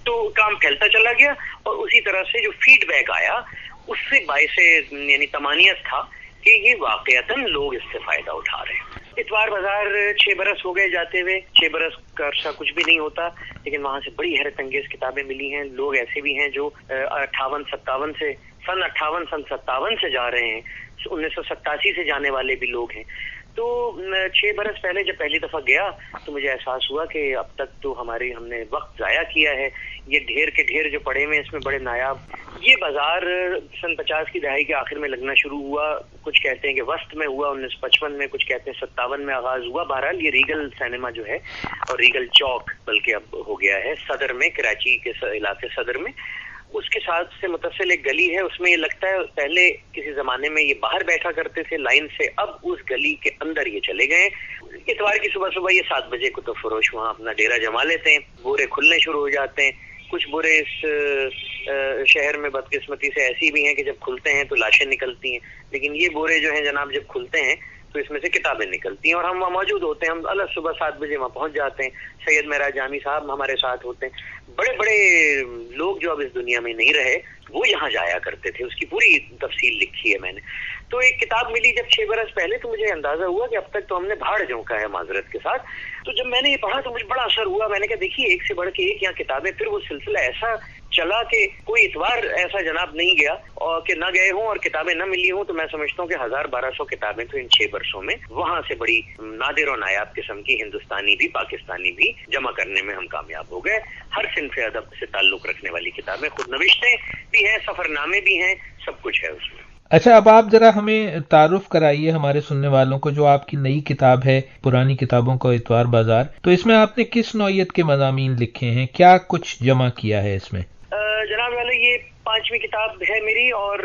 तो काम फैलता चला गया और उसी तरह से जो फीडबैक आया उससे बायसे यानी तमानियत था कि ये वाकईतन लोग इससे फायदा उठा रहे हैं। इतवार बाजार 6 बरस हो गए जाते हुए, 6 बरस का अरसा कुछ भी नहीं होता, लेकिन वहां से बड़ी हैरत अंगेज किताबें मिली हैं। लोग ऐसे भी हैं जो 58-57 से सन 57 से जा रहे हैं, 1987 से जाने वाले भी लोग हैं। तो 6 बरस पहले जब पहली दफा गया तो मुझे एहसास हुआ कि अब तक तो हमने वक्त जाया किया है। ये ढेर के ढेर जो पड़े हुए हैं इसमें बड़े नायाब। ये बाजार सन 50 की दहाई के आखिर में लगना शुरू हुआ। कुछ कहते हैं कि वस्त में हुआ 1955 में, कुछ कहते हैं 57 में आगाज हुआ। बहरहाल ये रीगल सिनेमा जो है और रीगल चौक बल्कि अब हो गया है सदर में, कराची के इलाके सदर में, उसके साथ से मुतसिल एक गली है। उसमें ये लगता है पहले किसी जमाने में ये बाहर बैठा करते थे लाइन से, अब उस गली के अंदर ये चले गए। इतवार की सुबह सुबह ये 7 बजे को तो फरोश वहाँ अपना डेरा जमा लेते हैं, बोरे खुलने शुरू हो जाते हैं। कुछ बोरे इस शहर में बदकिस्मती से ऐसी भी हैं कि जब खुलते हैं तो लाशें निकलती हैं, लेकिन ये बोरे जो हैं जनाब जब खुलते हैं तो इसमें से किताबें निकलती हैं और हम वहाँ मौजूद होते हैं। हम अलग सुबह 7 बजे वहाँ पहुँच जाते हैं। सैयद महराज जामी साहब हमारे साथ होते हैं। बड़े बड़े लोग जो अब इस दुनिया में नहीं रहे वो यहाँ जाया करते थे, उसकी पूरी तफसील लिखी है मैंने। तो एक किताब मिली जब 6 बरस पहले, तो मुझे अंदाजा हुआ कि अब तक तो हमने भाड़ झोंका है माजरत के साथ। तो जब मैंने ये पढ़ा तो मुझे बड़ा असर हुआ। मैंने कहा देखिए एक से बढ़ के एक यहाँ किताबें। फिर वो सिलसिला ऐसा चला कि कोई इतवार ऐसा जनाब नहीं गया और कि न गए हों और किताबें न मिली हों। तो मैं समझता हूँ कि 1000-1200 किताबें तो इन 6 बरसों में वहां से बड़ी नादिर और नायाब किस्म की हिंदुस्तानी भी पाकिस्तानी भी जमा करने में हम कामयाब हो गए। हर सिन्फ अदब से ताल्लुक रखने वाली किताबें, खुद नविश्तें भी हैं, सफरनामे भी हैं, सब कुछ है उसमें। अच्छा, अब आप जरा हमें तारुफ कराइए हमारे सुनने वालों को, जो आपकी नई किताब है पुरानी किताबों का इतवार बाजार। तो इसमें आपने किस नौयत के मज़ामीन लिखे हैं, क्या कुछ जमा किया है इसमें? जनाब वाले ये 5वीं किताब है मेरी और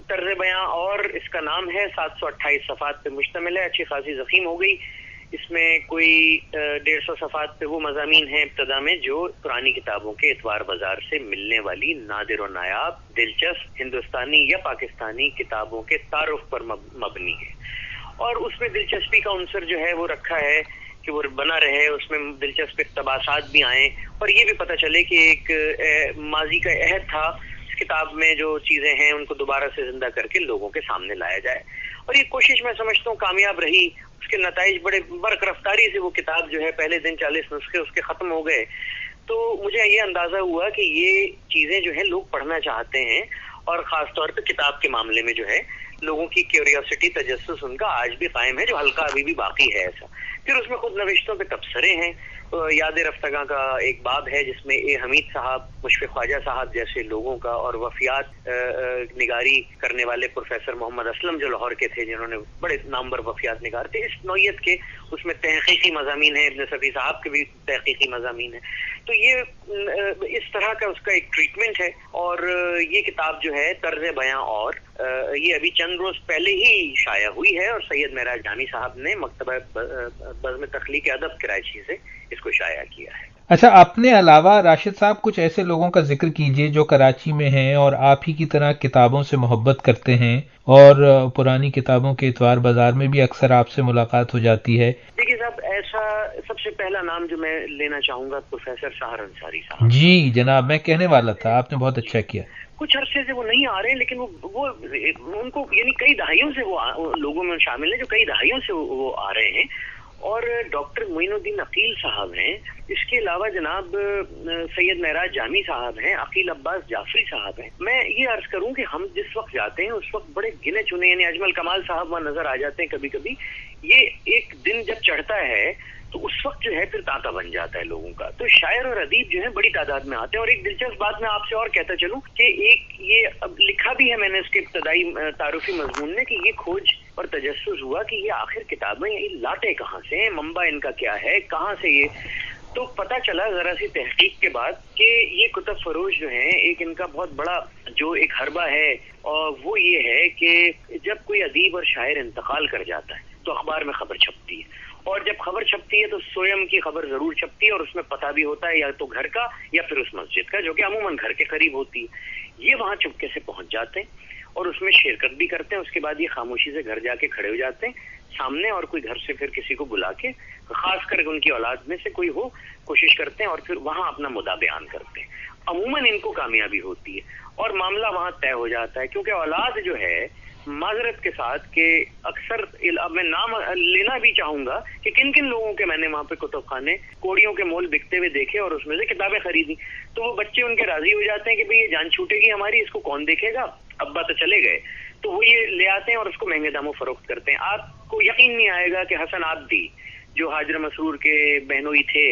तर्ज बयां, और इसका नाम है 728 सफ़ात पे मुश्तमिल है। अच्छी खासी ज़ख़ीम हो गई। इसमें कोई 150 सफ़ात पे वो मज़ामीन हैं इब्तदा में जो पुरानी किताबों के इतवार बाजार से मिलने वाली नादिर और नायाब दिलचस्प हिंदुस्तानी या पाकिस्तानी किताबों के तारुफ पर मबनी है। और उसमें दिलचस्पी का उनसर जो है वो रखा है कि वो बना रहे, उसमें दिलचस्प इक़्तिबासात भी आए और ये भी पता चले कि एक माजी का अहद था इस किताब में, जो चीज़ें हैं उनको दोबारा से जिंदा करके लोगों के सामने लाया जाए। और ये कोशिश मैं समझता हूँ कामयाब रही। उसके नताइज बड़े बरक रफ्तारी से वो किताब जो है, पहले दिन 40 नुस्खे उसके ख़त्म हो गए। तो मुझे ये अंदाज़ा हुआ कि ये चीज़ें जो है लोग पढ़ना चाहते हैं और ख़ास तौर पर किताब के मामले में जो है लोगों की क्यूरियोसिटी, तजस्सुस उनका आज भी कायम है, जो हल्का अभी भी बाकी है ऐसा। फिर उसमें खुद नविश्तों पे तबसरे हैं। याद रफ्तगा का एक बाब है जिसमें ए हमीद साहब, मुशफ़िक़ ख्वाजा साहब जैसे लोगों का और वफ़ियात निगारी करने वाले प्रोफेसर मोहम्मद असलम जो लाहौर के थे, जिन्होंने बड़े नामवर वफ़ियात निगार थे इस नौयत के, उसमें तहक़ीक़ी मज़ामीन है। इब्न सफ़ी साहब के भी तहक़ीक़ी मज़ामीन है। तो ये इस तरह का उसका एक ट्रीटमेंट है। और ये किताब जो है तर्ज़ बयां, और ये अभी चंद रोज पहले ही शाया हुई है और सैयद महराज जामी साहब ने मकतबा बज़्म तख्लीक़ अदब कराची से इसको शाया किया है। अच्छा, अपने अलावा राशिद साहब कुछ ऐसे लोगों का जिक्र कीजिए जो कराची में हैं और आप ही की तरह किताबों से मोहब्बत करते हैं और पुरानी किताबों के इतवार बाजार में भी अक्सर आपसे मुलाकात हो जाती है। देखिए साहब, ऐसा सबसे पहला नाम जो मैं लेना चाहूंगा प्रोफेसर सहर अंसारी साहब। जी जनाब, मैं कहने वाला था, आपने बहुत अच्छा किया। कुछ अरसे से वो नहीं आ रहे, लेकिन वो उनको यानी कई दहाइयों से वो लोगों में शामिल है जो कई दहाइयों से वो आ रहे हैं। और डॉक्टर मोइनुद्दीन अकील साहब हैं। इसके अलावा जनाब सैयद महराज जामी साहब हैं, अकील अब्बास जाफरी साहब हैं। मैं ये अर्ज करूं कि हम जिस वक्त जाते हैं उस वक्त बड़े गिने चुने, यानी अजमल कमाल साहब वहाँ नजर आ जाते हैं कभी कभी। ये एक दिन जब चढ़ता है तो उस वक्त जो है फिर तांता बन जाता है लोगों का। तो शायर और अदीब जो है बड़ी तादाद में आते हैं। और एक दिलचस्प बात मैं आपसे और कहता चलूं कि एक ये अब लिखा भी है मैंने इसके इब्तदाई तारुफी मजमून में कि ये खोज और तजस्सुस हुआ कि ये आखिर किताबें ये लाते कहाँ से हैं, मंबा इनका क्या है, कहाँ से ये। तो पता चला जरा सी तहकीक के बाद कि ये कुतुब फरोश जो हैं, एक इनका बहुत बड़ा जो एक हरबा है और वो ये है कि जब कोई अदीब और शायर इंतकाल कर जाता है तो अखबार में खबर छपती है। और जब खबर छपती है तो स्वयं की खबर जरूर छपती है और उसमें पता भी होता है या तो घर का या फिर उस मस्जिद का, जो कि अमूमन घर के करीब होती है। ये वहां चुपके से पहुंच जाते हैं और उसमें शिरकत भी करते हैं। उसके बाद ये खामोशी से घर जाके खड़े हो जाते हैं। सामने और कोई घर से फिर किसी को बुला के, खास कर उनकी औलाद में से कोई हो, कोशिश करते हैं और फिर वहां अपना मुद्दा बयान करते हैं। अमूमन इनको कामयाबी होती है और मामला वहां तय हो जाता है, क्योंकि औलाद जो है माजरत के साथ के अक्सर, अब मैं नाम लेना भी चाहूंगा कि किन किन लोगों के मैंने वहां पे कुतुबखाने कोड़ियों के मोल बिकते हुए देखे और उसमें से किताबें खरीदी, तो वो बच्चे उनके राजी हो जाते हैं कि भाई ये जान छूटेगी हमारी, इसको कौन देखेगा, अब्बा तो चले गए, तो वो ये ले आते हैं और उसको महंगे दामों फरोख्त करते हैं। आपको यकीन नहीं आएगा कि हसन आब्दी जो हाजिर मसरूर के बहनोई थे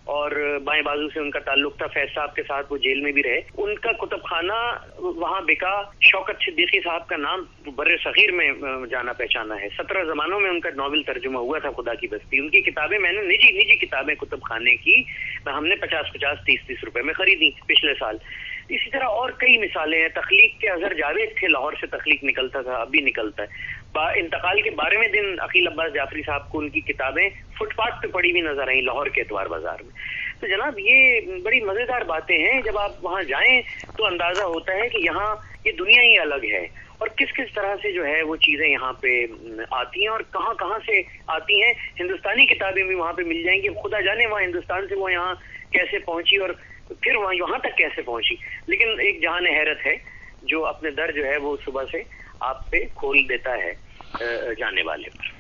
और बाएं बाजू से उनका ताल्लुक था, फैज साहब के साथ वो जेल में भी रहे, उनका कुतुबखाना वहां बिका। शौकत सिद्दीकी साहब का नाम बर्रे सगीर में जाना पहचाना है, 17 जमानों में उनका नॉवल तर्जुमा हुआ था, खुदा की बस्ती। उनकी किताबें मैंने निजी किताबें कुतुबखाने की हमने 50-50, 30-30 रुपए में खरीदी पिछले साल। इसी तरह और कई मिसालें हैं। तख्लीक के अजहर जावेद थे, लाहौर से तख्लीक निकलता था, अभी निकलता है। इंतकाल के 12वें दिन अकील अब्बास जाफरी साहब को उनकी किताबें फुटपाथ पे पड़ी हुई नजर आई लाहौर के एतवार बाजार में। तो जनाब ये बड़ी मजेदार बातें हैं, जब आप वहां जाएं तो अंदाजा होता है कि यहाँ ये दुनिया ही अलग है और किस किस तरह से जो है वो चीजें यहाँ पे आती हैं और कहाँ कहाँ से आती हैं। हिंदुस्तानी किताबें भी वहाँ पे मिल जाएंगी, खुदा जाने वहाँ हिंदुस्तान से वो यहाँ कैसे पहुंची और फिर वहाँ यहाँ तक कैसे पहुंची। लेकिन एक जहान हैरत है जो अपने दर जो है वो सुबह से आप पे खोल देता है जाने वाले पर।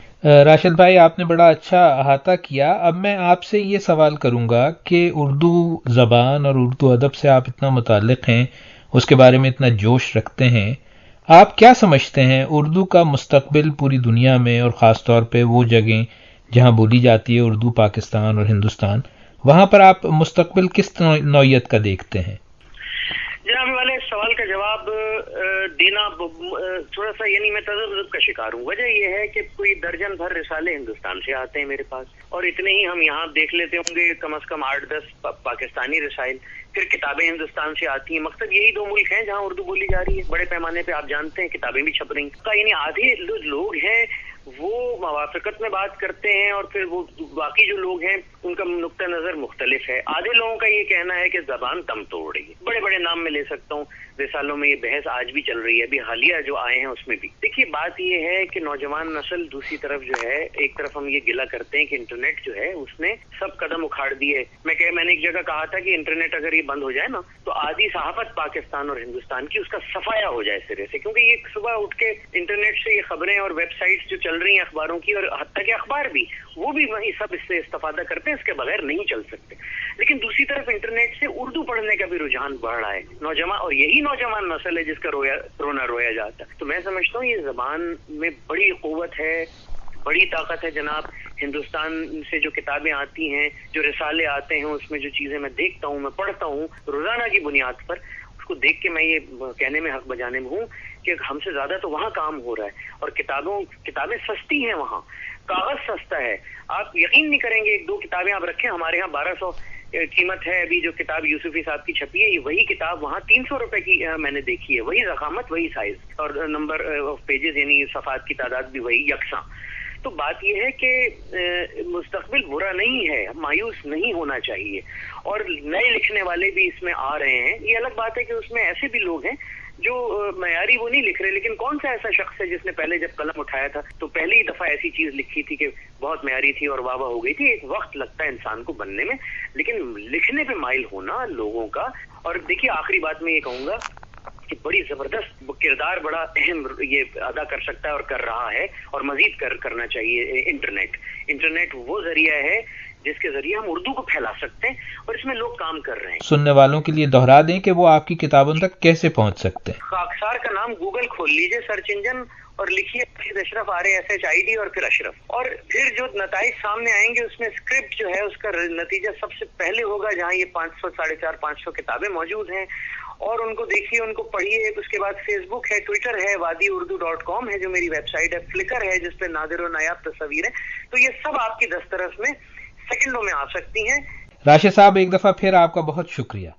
राशिद भाई, आपने बड़ा अच्छा अहाता किया। अब मैं आपसे ये सवाल करूंगा कि उर्दू ज़बान और उर्दू अदब से आप इतना मुताल्लिक़ हैं, उसके बारे में इतना जोश रखते हैं, आप क्या समझते हैं उर्दू का मुस्तकबिल पूरी दुनिया में और ख़ास तौर पे वो जगह जहां बोली जाती है उर्दू, पाकिस्तान और हिंदुस्तान, वहां पर आप मुस्तकबिल किस नौयत का देखते हैं? जनाब वाले सवाल का जवाब देना थोड़ा सा, यानी मैं तजब्जुब का शिकार हूँ। वजह यह है कि कोई दर्जन भर रिसाले हिंदुस्तान से आते हैं मेरे पास, और इतने ही हम यहाँ देख लेते होंगे कम से कम 8-10 पाकिस्तानी रिसाइल, फिर किताबें हिंदुस्तान से आती हैं। मकसद यही 2 मुल्क हैं जहाँ उर्दू बोली जा रही है बड़े पैमाने पे, आप जानते हैं किताबें भी छप रही हैं। यानी आधे लोग हैं वो मवाफिकत में बात करते हैं और फिर वो बाकी जो लोग हैं उनका नुक्ता नजर मुख्तलिफ है। आधे लोगों का ये कहना है कि जबान दम तोड़ रही है। बड़े बड़े नाम में ले सकता हूँ, रिसालों में ये बहस आज भी चल रही है, अभी हालिया जो आए हैं उसमें भी। देखिए बात ये है कि नौजवान नस्ल दूसरी तरफ जो है, एक तरफ हम ये गिला करते हैं कि इंटरनेट जो है उसने सब कदम उखाड़ दिए। मैंने एक जगह कहा था कि इंटरनेट अगर ये बंद हो जाए ना तो आधी सहाफत पाकिस्तान और हिंदुस्तान की उसका सफाया हो जाए सिरे से, क्योंकि ये सुबह उठ के इंटरनेट से ये खबरें और वेबसाइट्स जो चल रही हैं अखबारों की, और हत्ता के अखबार भी, वो भी वही सब इससे इस्तेफादा करते हैं, इसके बगैर नहीं चल सकते। लेकिन दूसरी तरफ इंटरनेट से उर्दू पढ़ने का भी रुझान बढ़ रहा है नौजवान, और यही नौजवान नस्ल है जिसका रोना रोया जाता है। तो मैं समझता हूँ ये जबान में बड़ी कुव्वत है, बड़ी ताकत है जनाब। हिंदुस्तान से जो किताबें आती हैं, जो रिसाले आते हैं, उसमें जो चीजें मैं देखता हूँ, मैं पढ़ता हूँ रोजाना की बुनियाद पर, उसको देख के मैं ये कहने में हक बजाने में हूँ कि हमसे ज्यादा तो वहाँ काम हो रहा है। और किताबें सस्ती हैं वहाँ, कागज सस्ता है। आप यकीन नहीं करेंगे, 1-2 किताबें आप रखें, हमारे यहाँ 1200 कीमत है। अभी जो किताब यूसुफी साहब की छपी है, वही किताब वहाँ 300 रुपए की मैंने देखी है। वही ज़खामत, वही साइज और नंबर ऑफ पेजेस, यानी सफ़ात की तादाद भी वही यकसा। तो बात यह है कि मुस्तकबिल बुरा नहीं है, मायूस नहीं होना चाहिए, और नए लिखने वाले भी इसमें आ रहे हैं। ये अलग बात है कि उसमें ऐसे भी लोग हैं जो मयारी वो नहीं लिख रहे, लेकिन कौन सा ऐसा शख्स है जिसने पहले जब कलम उठाया था तो पहली दफा ऐसी चीज लिखी थी कि बहुत मयारी थी और वाह वाह हो गई थी। एक वक्त लगता है इंसान को बनने में, लेकिन लिखने पे माइल होना लोगों का। और देखिए आखिरी बात मैं ये कहूंगा कि बड़ी जबरदस्त किरदार, बड़ा अहम ये अदा कर सकता है और कर रहा है, और मजीद करना चाहिए इंटरनेट वो जरिया है जिसके जरिए हम उर्दू को फैला सकते हैं, और इसमें लोग काम कर रहे हैं। सुनने वालों के लिए दोहरा दें कि वो आपकी किताबों तक कैसे पहुंच सकते हैं। खाकसार का नाम गूगल खोल लीजिए, सर्च इंजन, और लिखिए अशरफ RASHID और फिर अशरफ, और फिर जो नताइज सामने आएंगे उसमें स्क्रिप्ट जो है उसका नतीजा सबसे पहले होगा, जहाँ ये 500-550 किताबें मौजूद हैं, और उनको देखिए, उनको पढ़िए। उसके बाद फेसबुक है, ट्विटर है, wadiurdu.com है जो मेरी वेबसाइट है, फ्लिकर है जिसपे नादिर और नायाब तस्वीर है। तो ये सब आपकी दस्तरस में सेकंडों में आ सकती हैं। राशिद साहब, एक दफा फिर आपका बहुत शुक्रिया।